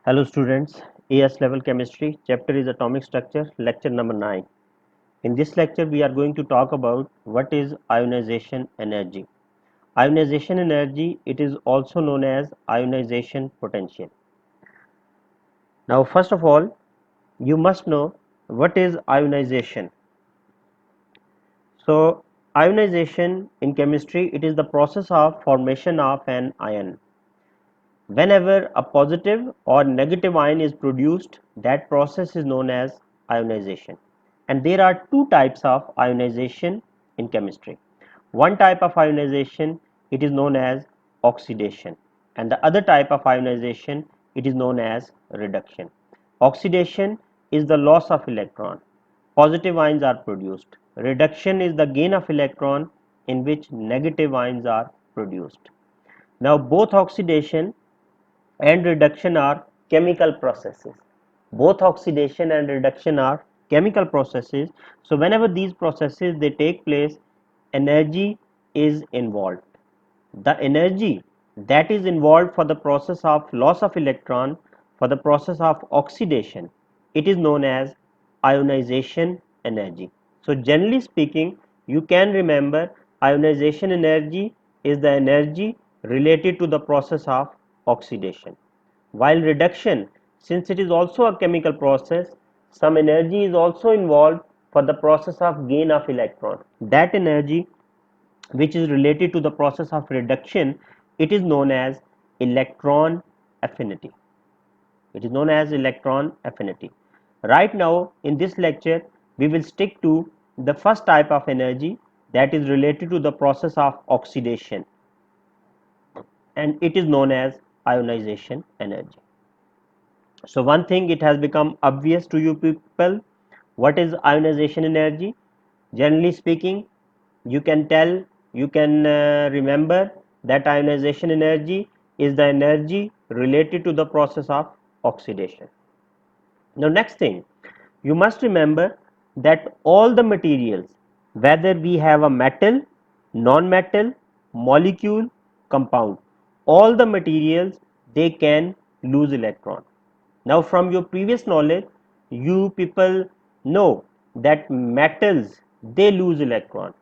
Hello students, AS level chemistry chapter is atomic structure, lecture number 9. In this lecture we are going to talk about what is ionization energy. Ionization energy, it is also known as ionization potential. Now first of all, you must know what is ionization. So ionization in chemistry, it is the process of formation of an ion. Whenever a positive or negative ion is produced, that process is known as ionization. And there are two types of ionization in chemistry. One type of ionization, it is known as oxidation, and the other type of ionization, it is known as reduction. Oxidation is the loss of electron. Positive ions are produced. Reduction is the gain of electron in which negative ions are produced. Now both oxidation and reduction are chemical processes. Both oxidation and reduction are chemical processes. So whenever these processes they take place, energy is involved. The energy that is involved for the process of loss of electron, for the process of oxidation, it is known as ionization energy. So generally speaking, you can remember ionization energy is the energy related to the process of oxidation. While reduction, since it is also a chemical process, some energy is also involved for the process of gain of electron. That energy which is related to the process of reduction, it is known as electron affinity. It is known as electron affinity. Right now in this lecture we will stick to the first type of energy, that is related to the process of oxidation, and it is known as ionization energy. So one thing, it has become obvious to you people, what is ionization energy. Generally speaking, you can tell, you can remember that ionization energy is the energy related to the process of oxidation. Now next thing, you must remember that all the materials, whether we have a metal, non-metal, molecule, compound, all the materials, they can lose electron. Now from your previous knowledge, you people know that metals, they lose electron.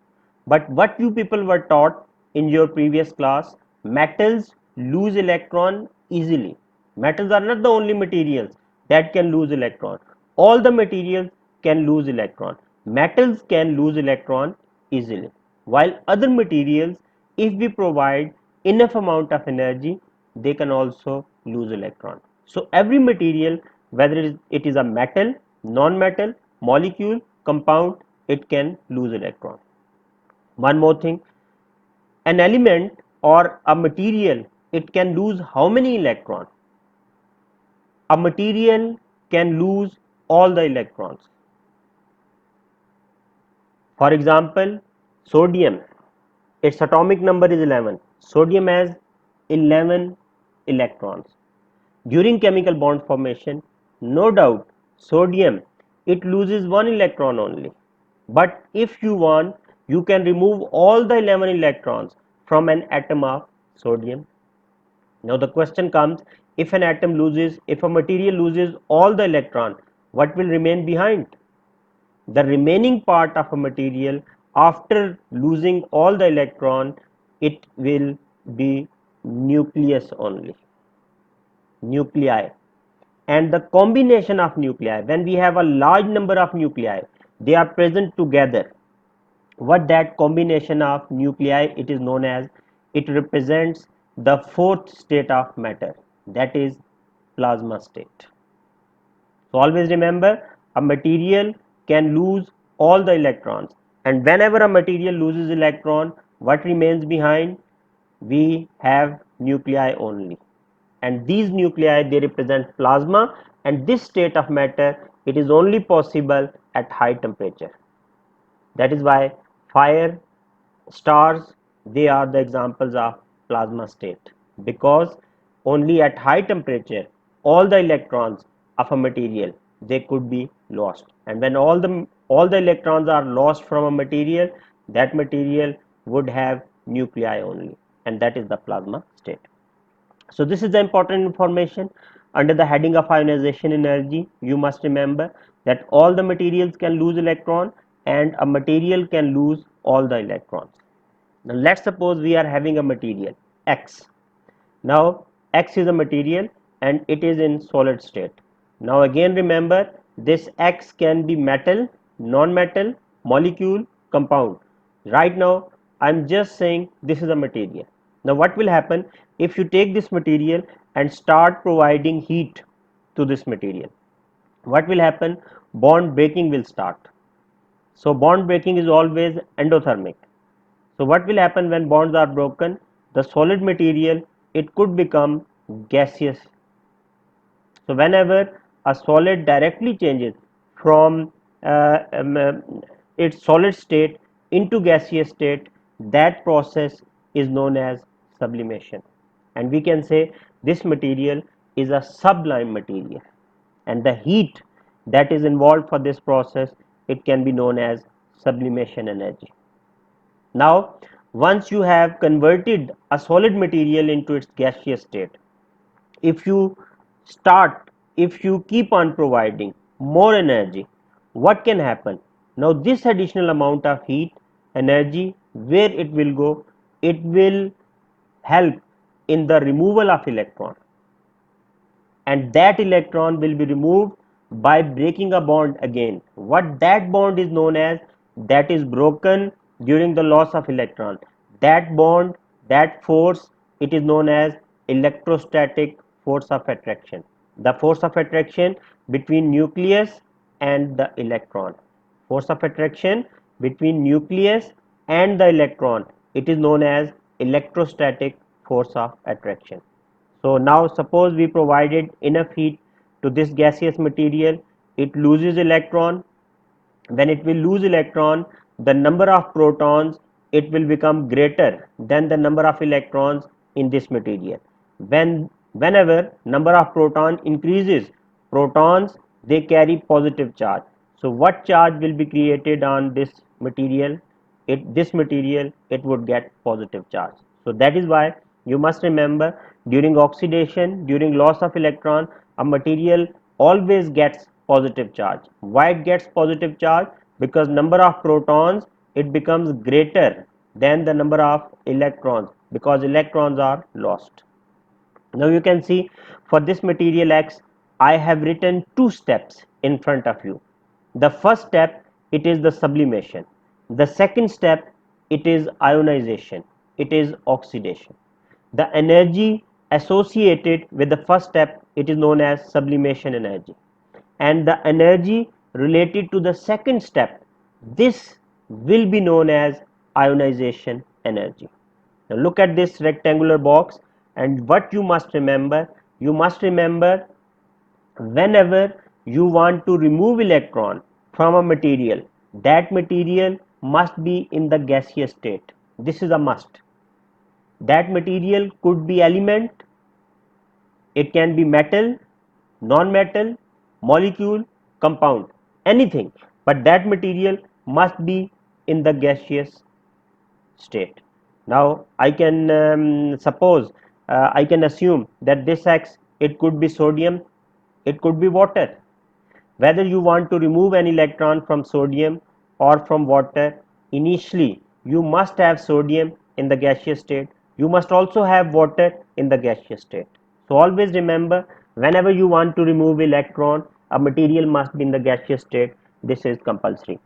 But what you people were taught in your previous class, metals lose electron easily. Metals are not the only materials that can lose electron. All the materials can lose electron. Metals can lose electron easily. While other materials, if we provide enough amount of energy, they can also lose electron. So every material, whether it is a metal, non-metal, molecule, compound, it can lose electron. One more thing, an element or a material, it can lose how many electrons? A material can lose all the electrons. For example, sodium, its atomic number is 11. Sodium has 11 electrons. During chemical bond formation, no doubt, sodium, it loses one electron only. But if you want, you can remove all the 11 electrons from an atom of sodium. Now the question comes, if an atom loses, if a material loses all the electron, what will remain behind? The remaining part of a material, after losing all the electron, it will be nucleus only, nuclei. And the combination of nuclei, when we have a large number of nuclei, they are present together, what that combination of nuclei, it is known as, it represents the fourth state of matter, that is plasma state. So always remember, a material can lose all the electrons, and whenever a material loses electron, what remains behind? We have nuclei only, and these nuclei, they represent plasma, and this state of matter, it is only possible at high temperature. That is why fire, stars, they are the examples of plasma state, because only at high temperature all the electrons of a material, they could be lost, and when all the electrons are lost from a material, that material would have nuclei only, and that is the plasma state. So this is the important information. under the heading of ionization energy, you must remember that all the materials can lose electron and a material can lose all the electrons. Now let's suppose we are having a material X. Now X is a material and it is in solid state. Now again remember, this X can be metal, non-metal, molecule, compound. Right now I am just saying this is a material. Now what will happen if you take this material and start providing heat to this material? What will happen? Bond breaking will start. So bond breaking is always endothermic. So what will happen when bonds are broken? The solid material, it could become gaseous. So whenever a solid directly changes from its solid state into gaseous state, that process is known as sublimation. And we can say this material is a sublime material, and the heat that is involved for this process, it can be known as sublimation energy. Now once you have converted a solid material into its gaseous state, if you start if you keep on providing more energy, what can happen? Now this additional amount of heat energy, where it will go? It will help in the removal of electron, and that electron will be removed by breaking a bond again. What that bond is known as, that is broken during the loss of electron. That bond, that force, it is known as electrostatic force of attraction. The force of attraction between nucleus and the electron. Force of attraction between nucleus and the electron, it is known as electrostatic force of attraction. So now suppose we provided enough heat to this gaseous material, it loses electron. When it will lose electron, the number of protons, it will become greater than the number of electrons in this material. Whenever number of proton increases, protons, they carry positive charge. So what charge will be created on this material? This material, it would get positive charge. So that is why you must remember, during oxidation, during loss of electron, a material always gets positive charge. Why it gets positive charge? Because number of protons, it becomes greater than the number of electrons, because electrons are lost. Now you can see, for this material X, I have written two steps in front of you. The first step, it is the sublimation. The second step, it is ionization, it is oxidation. The energy associated with the first step, it is known as sublimation energy, and the energy related to the second step, this will be known as ionization energy. Now look at this rectangular box, and what you must remember, whenever you want to remove electron from a material, that material must be in the gaseous state. This is a must. That material could be element, it can be metal, non-metal, molecule, compound, anything, but that material must be in the gaseous state. Now I can suppose, I can assume that this X, it could be sodium, it could be water. Whether you want to remove an electron from sodium or from water, initially you must have sodium in the gaseous state, you must also have water in the gaseous state. So always remember, whenever you want to remove electron, a material must be in the gaseous state. This is compulsory,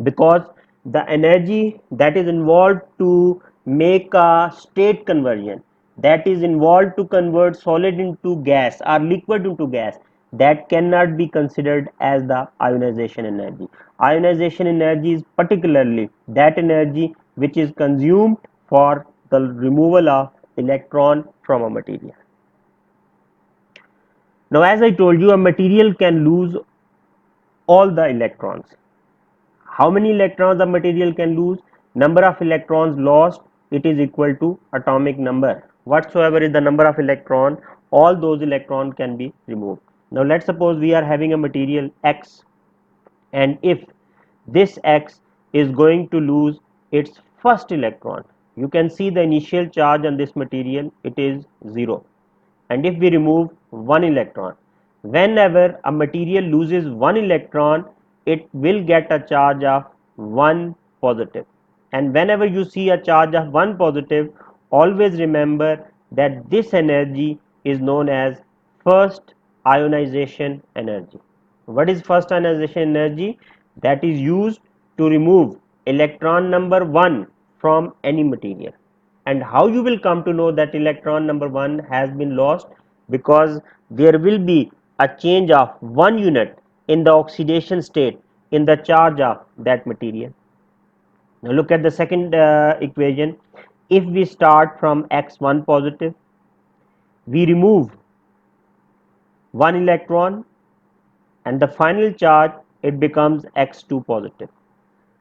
because the energy that is involved to make a state conversion, that is involved to convert solid into gas or liquid into gas, that cannot be considered as the ionization energy. Ionization energy is particularly that energy which is consumed for the removal of electron from a material. Now as I told you, a material can lose all the electrons. How many electrons the material can lose? Number of electrons lost, it is equal to atomic number. Whatsoever is the number of electron, all those electrons can be removed. Now let's suppose we are having a material X, and if this X is going to lose its first electron, you can see the initial charge on this material, it is 0. and if we remove one electron. Whenever a material loses one electron, it will get a charge of 1 positive. And whenever you see a charge of 1 positive, always remember that this energy is known as first ionization energy. What is first ionization energy? That is used to remove electron number 1 from any material. And how you will come to know that electron number 1 has been lost? Because there will be a change of 1 unit in the oxidation state in the charge of that material. Now look at the second equation. If we start from x1 positive, we remove 1 electron, and the final charge, it becomes x2 positive.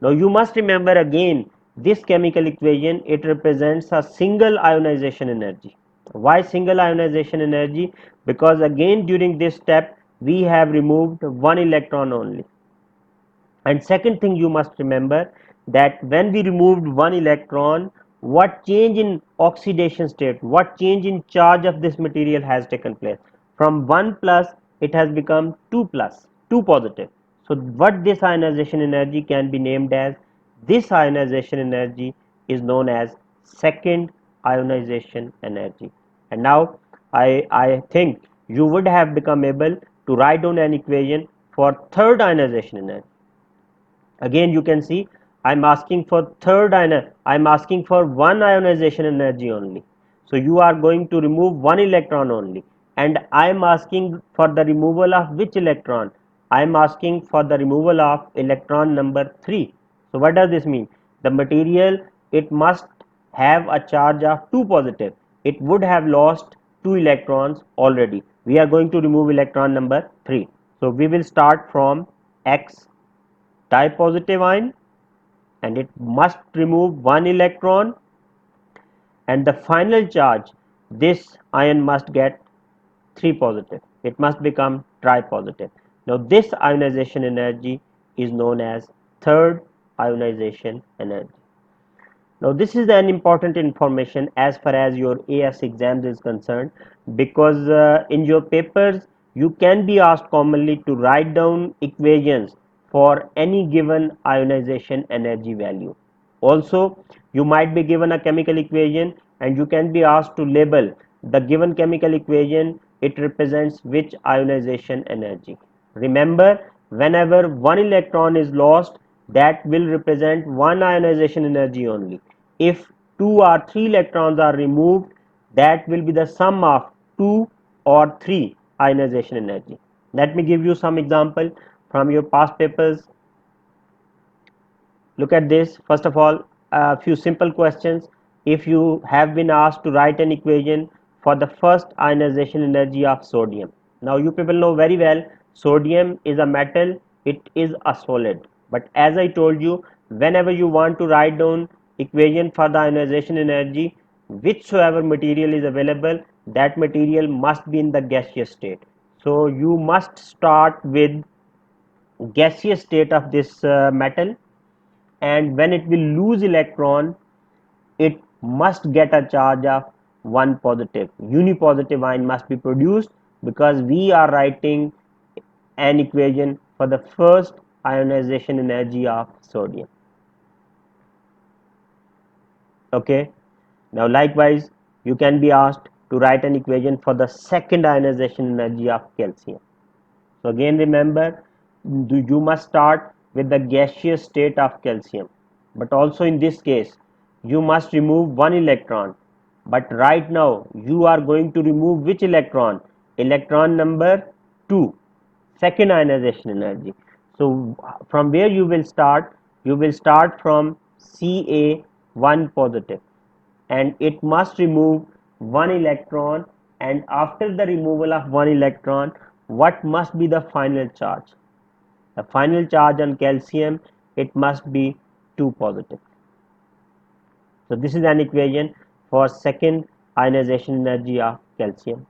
Now you must remember again, this chemical equation, it represents a single ionization energy. Why single ionization energy? Because again during this step we have removed 1 electron only. And second thing you must remember, that when we removed 1 electron, what change in oxidation state, what change in charge of this material has taken place? From 1 plus it has become 2 plus, 2 positive. So what this ionization energy can be named as? This ionization energy is known as second ionization energy. And now I think you would have become able to write down an equation for third ionization energy. Again you can see I'm asking for I'm asking for one ionization energy only. So you are going to remove one electron only, and I am asking for the removal of which electron? I am asking for the removal of electron number 3. So what does this mean? The material, it must have a charge of 2 positive. It would have lost 2 electrons already. We are going to remove electron number 3. So we will start from X positive ion, and it must remove one electron, and the final charge, this ion must get 3 positive. It must become tri-positive. Now this ionization energy is known as third ionization energy. Now this is an important information as far as your AS exams is concerned, because in your papers you can be asked commonly to write down equations for any given ionization energy value. Also you might be given a chemical equation and you can be asked to label the given chemical equation, it represents which ionization energy. Remember, whenever one electron is lost, that will represent one ionization energy only. If 2 or 3 electrons are removed, that will be the sum of 2 or 3 ionization energy. Let me give you some example from your past papers. Look at this. First of all, a few simple questions. If you have been asked to write an equation for the first ionization energy of sodium. Now you people know very well, sodium is a metal, it is a solid. But as I told you, whenever you want to write down equation for the ionization energy, whichsoever material is available, that material must be in the gaseous state. So you must start with gaseous state of this metal, and when it will lose electron, it must get a charge of 1 positive. Unipositive ion must be produced, because we are writing an equation for the first ionization energy of sodium. Okay, now likewise you can be asked to write an equation for the second ionization energy of calcium. So again remember, you must start with the gaseous state of calcium, but also in this case you must remove one electron. But right now you are going to remove which electron? Electron number 2, second ionization energy. So from where you will start? You will start from Ca1 positive, and it must remove one electron, and after the removal of one electron, what must be the final charge? The final charge on calcium, it must be 2 positive. So this is an equation for second ionization energy of calcium.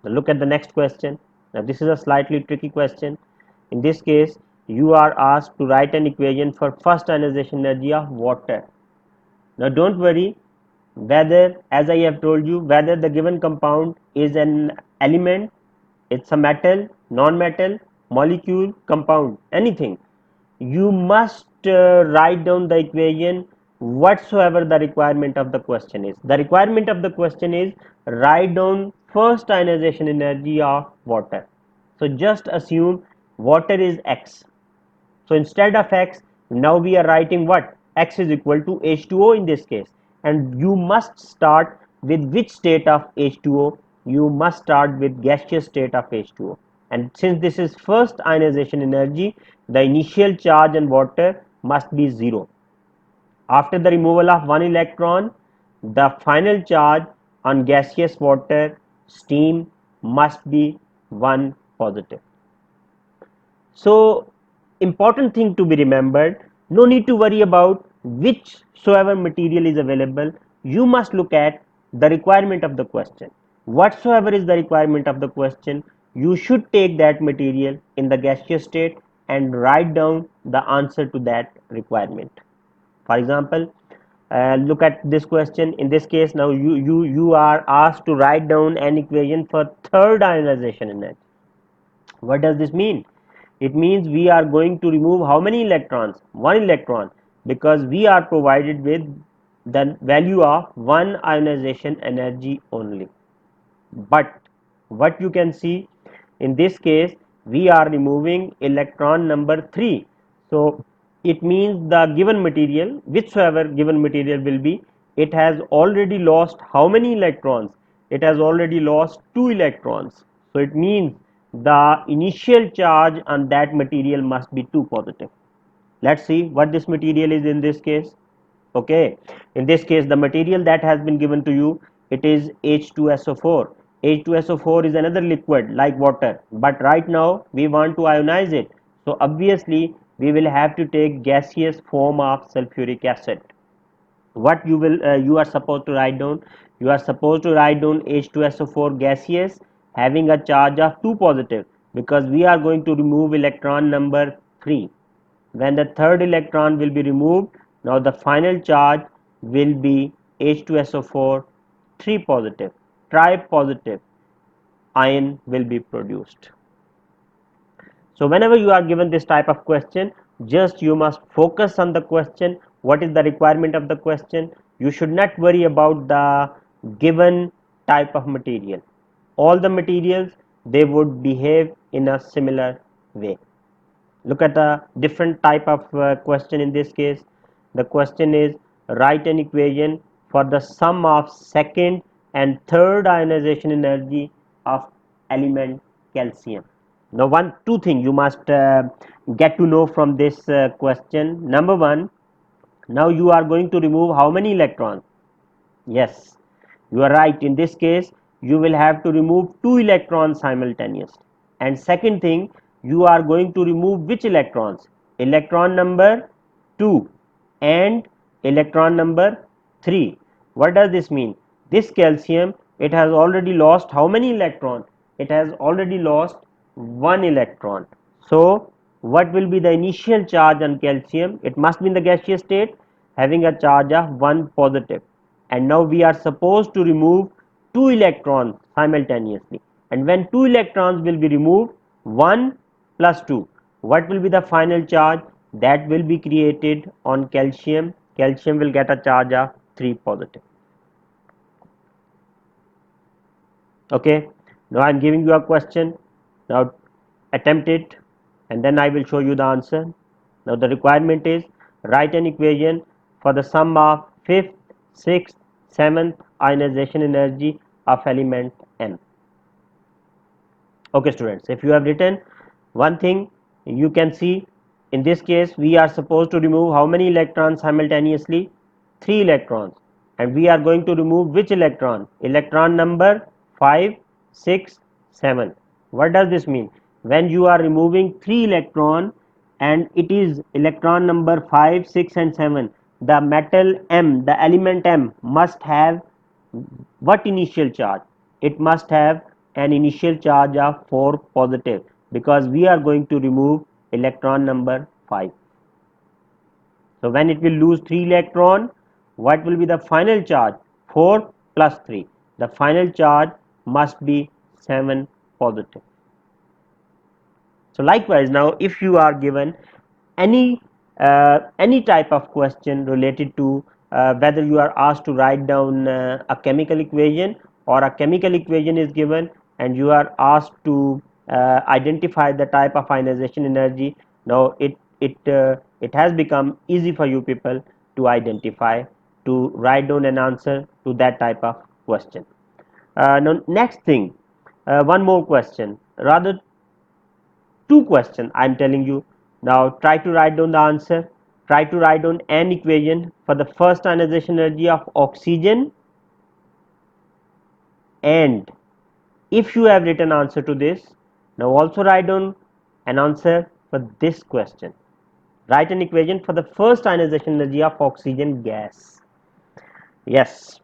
Now look at the next question. Now this is a slightly tricky question. In this case you are asked to write an equation for first ionization energy of water. Now don't worry whether, as I have told you, whether the given compound is an element, it's a metal, non-metal, molecule, compound, anything. You must write down the equation whatsoever the requirement of the question is. The requirement of the question is write down first ionization energy of water. So just assume water is X. So instead of X, now we are writing what? X is equal to H2O in this case. And you must start with which state of H2O? You must start with gaseous state of H2O. And since this is first ionization energy, the initial charge on water must be 0. After the removal of one electron, the final charge on gaseous water, steam, must be 1 positive. So important thing to be remembered, no need to worry about whichsoever material is available. You must look at the requirement of the question. Whatsoever is the requirement of the question, you should take that material in the gaseous state and write down the answer to that requirement. For example, look at this question. In this case, now you are asked to write down an equation for third ionization energy. What does this mean? It means we are going to remove how many electrons? One electron, because we are provided with the value of one ionization energy only. But what you can see in this case, we are removing electron number 3. So it means the given material, whichsoever given material will be, it has already lost how many electrons? It has already lost 2 electrons. So it means the initial charge on that material must be 2 positive. Let's see what this material is in this case. Okay, in this case the material that has been given to you, it is H2SO4. H2SO4 is another liquid like water, but right now we want to ionize it. So obviously we will have to take gaseous form of sulfuric acid. What you are supposed to write down? You are supposed to write down H2SO4 gaseous having a charge of 2 positive, because we are going to remove electron number 3. When the third electron will be removed, now the final charge will be H2SO4 3 positive, tri-positive ion will be produced. So whenever you are given this type of question, just you must focus on the question. What is the requirement of the question? You should not worry about the given type of material. All the materials, they would behave in a similar way. Look at the different type of question. In this case, the question is write an equation for the sum of second and third ionization energy of element calcium. Now two thing you must get to know from this question. Number one, now you are going to remove how many electrons? Yes, you are right. In this case, you will have to remove 2 electrons simultaneously. And second thing, you are going to remove which electrons? Electron number 2 and electron number 3. What does this mean? This calcium, it has already lost how many electrons? It has already lost 1 electron. So what will be the initial charge on calcium? It must be in the gaseous state having a charge of 1 positive. And now we are supposed to remove 2 electrons simultaneously. And when 2 electrons will be removed, 1 plus 2, what will be the final charge that will be created on calcium? Calcium will get a charge of 3 positive. Okay, now I am giving you a question. Now attempt it and then I will show you the answer. Now the requirement is write an equation for the sum of 5th, 6th, 7th ionization energy of element M. Okay students, if you have written one thing, you can see in this case we are supposed to remove how many electrons simultaneously? 3 electrons, and we are going to remove which electron? Electron number 5, 6, 7. What does this mean? When you are removing 3 electron and it is electron number 5, 6 and 7, the metal M, the element M must have what initial charge? It must have an initial charge of 4 positive, because we are going to remove electron number 5. So when it will lose 3 electron, what will be the final charge? 4 plus 3. The final charge must be 7 positive. So likewise, now if you are given any type of question related to whether you are asked to write down a chemical equation, or a chemical equation is given and you are asked to identify the type of ionization energy, now it has become easy for you people to identify, to write down an answer to that type of question. Now next thing, one more question, rather two questions I am telling you. Now try to write down the answer. Try to write down an equation for the first ionization energy of oxygen, and if you have written answer to this, now also write down an answer for this question. Write an equation for the first ionization energy of oxygen gas. Yes.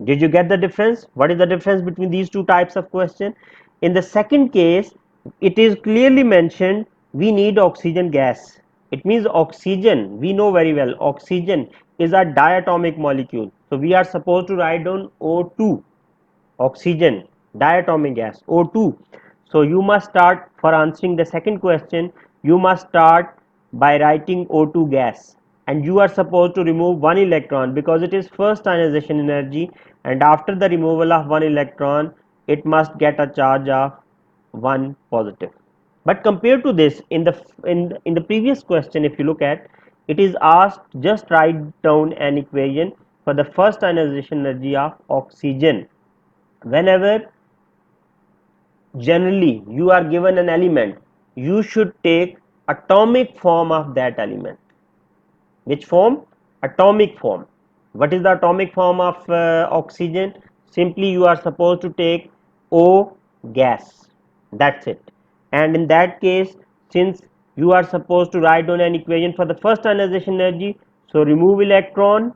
Did you get the difference? What is the difference between these two types of question? In the second case, it is clearly mentioned we need oxygen gas. It means oxygen, we know very well, oxygen is a diatomic molecule. So we are supposed to write down O2, oxygen, diatomic gas, O2. So you must start, for answering the second question, you must start by writing O2 gas, and you are supposed to remove one electron because it is first ionization energy, and after the removal of one electron it must get a charge of 1 positive. But compared to this, in the previous question, if you look at, it is asked just write down an equation for the first ionization energy of oxygen. Whenever generally you are given an element, you should take atomic form of that element. Which form? Atomic form. What is the atomic form of oxygen? Simply you are supposed to take O gas, that's it. And in that case, since you are supposed to write down an equation for the first ionization energy, so remove electron,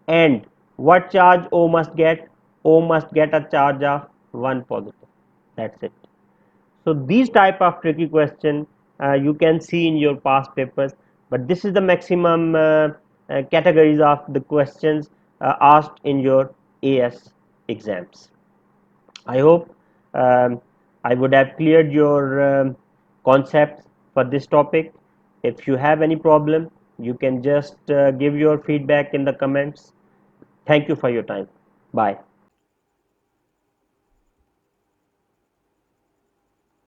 and what charge O must get? O must get a charge of 1 positive, that's it. So these type of tricky question you can see in your past papers, but this is the maximum categories of the questions asked in your AS exams. I hope I would have cleared your concepts for this topic. If you have any problem, you can just give your feedback in the comments. Thank you for your time. Bye.